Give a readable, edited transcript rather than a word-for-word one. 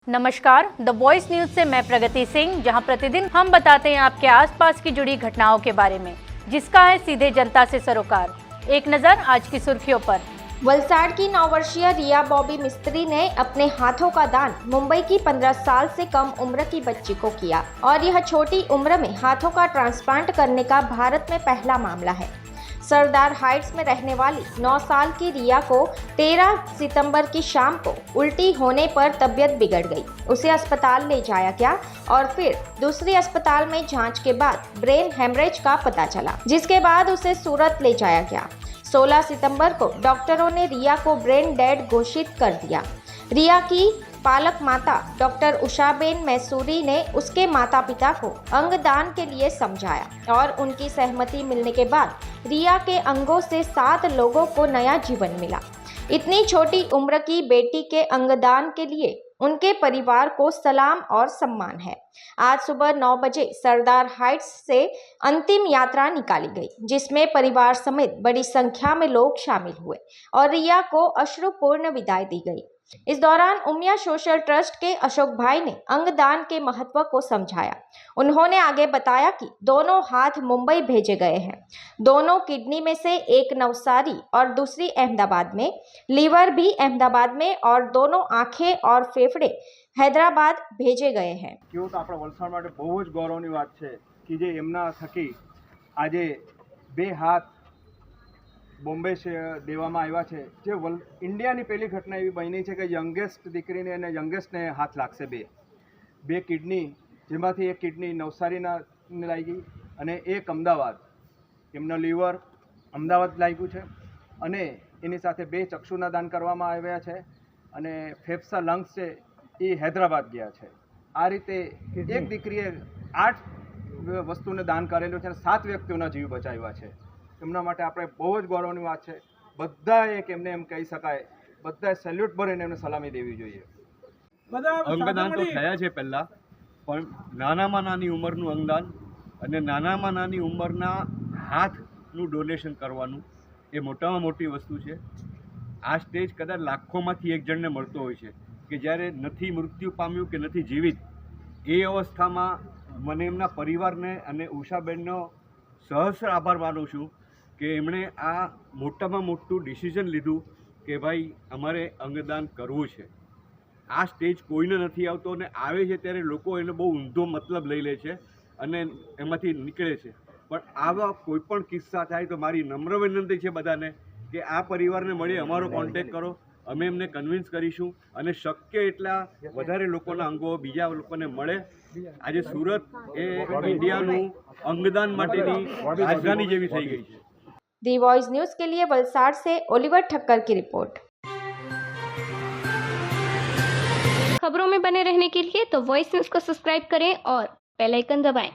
नमस्कार, the voice news से मैं प्रगति सिंह, जहां प्रतिदिन हम बताते हैं आपके आसपास की जुड़ी घटनाओं के बारे में, जिसका है सीधे जनता से सरोकार। एक नजर आज की सुर्खियों पर। वलसाड़ की 9 वर्षीय रिया बॉबी मिस्त्री ने अपने हाथों का दान मुंबई की 15 साल से कम उम्र की बच्ची को किया और यह छोटी उम्र में हाथों का ट्रांसप्लांट करने का भारत में पहला मामला है। सरदार हाइट्स में रहने वाली 9 साल की रिया को 13 सितंबर की शाम को उल्टी होने पर तबीयत बिगड़ गई। उसे अस्पताल ले जाया गया और फिर दूसरी अस्पताल में जांच के बाद ब्रेन हेमरेज का पता चला, जिसके बाद उसे सूरत ले जाया गया। 16 सितंबर को डॉक्टरों ने रिया को ब्रेन डेड घोषित कर दिया। रिया की पालक माता डॉक्टर उषाबेन मैसूरी ने उसके माता पिता को अंगदान के लिए समझाया और उनकी सहमति मिलने के बाद रिया के अंगों से 7 लोगों को नया जीवन मिला। इतनी छोटी उम्र की बेटी के अंगदान के लिए उनके परिवार को सलाम और सम्मान है। आज सुबह 9 बजे सरदार हाइट्स से अंतिम यात्रा निकाली गई, जिसमें परिवार समेत बड़ी संख्या में लोग शामिल हुए और रिया को अश्रुपूर्ण विदाई दी गई। इस दौरान उमिया सोशल ट्रस्ट के अशोक भाई ने अंगदान के महत्व को समझाया। उन्होंने आगे बताया कि दोनों हाथ मुंबई भेजे गए हैं। दोनों किडनी में से एक नवसारी और दूसरी अहमदाबाद में, लीवर भी अहमदाबाद में और दोनों आंखें और फेफड़े हैदराबाद भेजे गए हैं। કેવું તો આપણા વલસાડ માટે બહુ જ ગૌરવની વાત છે કે જે એમના થકી આજે 2 હાથ બોમ્બે દેવામાં આવ્યા છે। જે ઇન્ડિયાની પહેલી ઘટના એવી બની છે કે યંગેસ્ટ દીકરીને અને યંગેસ્ટને હાથ લાગશે। બે કિડની, જેમાંથી એક કિડની નવસારીને લાગી અને એક અમદાવાદ, એમનો લીવર અમદાવાદ લાગ્યું છે અને એની સાથે 2 ચક્ષુના દાન કરવામાં આવ્યા છે અને ફેફસા લંગ્સ છે એ હૈદરાબાદ ગયા છે। આ રીતે એક દીકરીએ 8 વસ્તુને દાન કરેલું છે અને 7 વ્યક્તિઓના જીવ બચાવ્યા છે। એમના માટે આપણે બહુ જ ગૌરવની વાત છે। બધાએ એમને એમ કહી શકાય, બધાએ સેલ્યુટ ભરીને એમને સલામી દેવી જોઈએ। અંગદાન તો થયા છે પહેલાં, પણ નાનામાં નાની ઉંમરનું અંગદાન અને નાનામાં નાની ઉંમરના હાથનું ડોનેશન કરવાનું એ મોટામાં મોટી વસ્તુ છે। આ સ્ટેજ કદાચ લાખોમાંથી એક જણને મળતો હોય છે કે જ્યારે નથી મૃત્યુ પામ્યું કે નથી જીવિત, એ અવસ્થામાં મને એમના પરિવારને અને ઉષાબેનનો સહસ્ર આભાર માનું છું કે એમણે આ મોટામાં મોટું ડિસિઝન લીધું કે ભાઈ અમારે અંગદાન કરવું છે। આ સ્ટેજ કોઈને નથી આવતો અને આવે છે ત્યારે લોકો એને બહુ ઊંધો મતલબ લઈ લે છે અને એમાંથી નીકળે છે। પણ આવા કોઈ પણ કિસ્સા થાય તો મારી નમ્ર વિનંતી છે બધાને કે આ પરિવારને મળી અમારો કોન્ટેક્ટ કરો, અમે એમને કન્વિન્સ કરીશું અને શક્ય એટલા વધારે લોકોના અંગો બીજા લોકોને મળે। આજે સુરત એ ઇન્ડિયાનું અંગદાન માટેની રાજધાની જેવી થઈ ગઈ છે। दी वॉइस न्यूज के लिए वलसाड़ से ओलिवर ठक्कर की रिपोर्ट। खबरों में बने रहने के लिए तो वॉइस न्यूज को सब्सक्राइब करें और बेल आइकन दबाएं।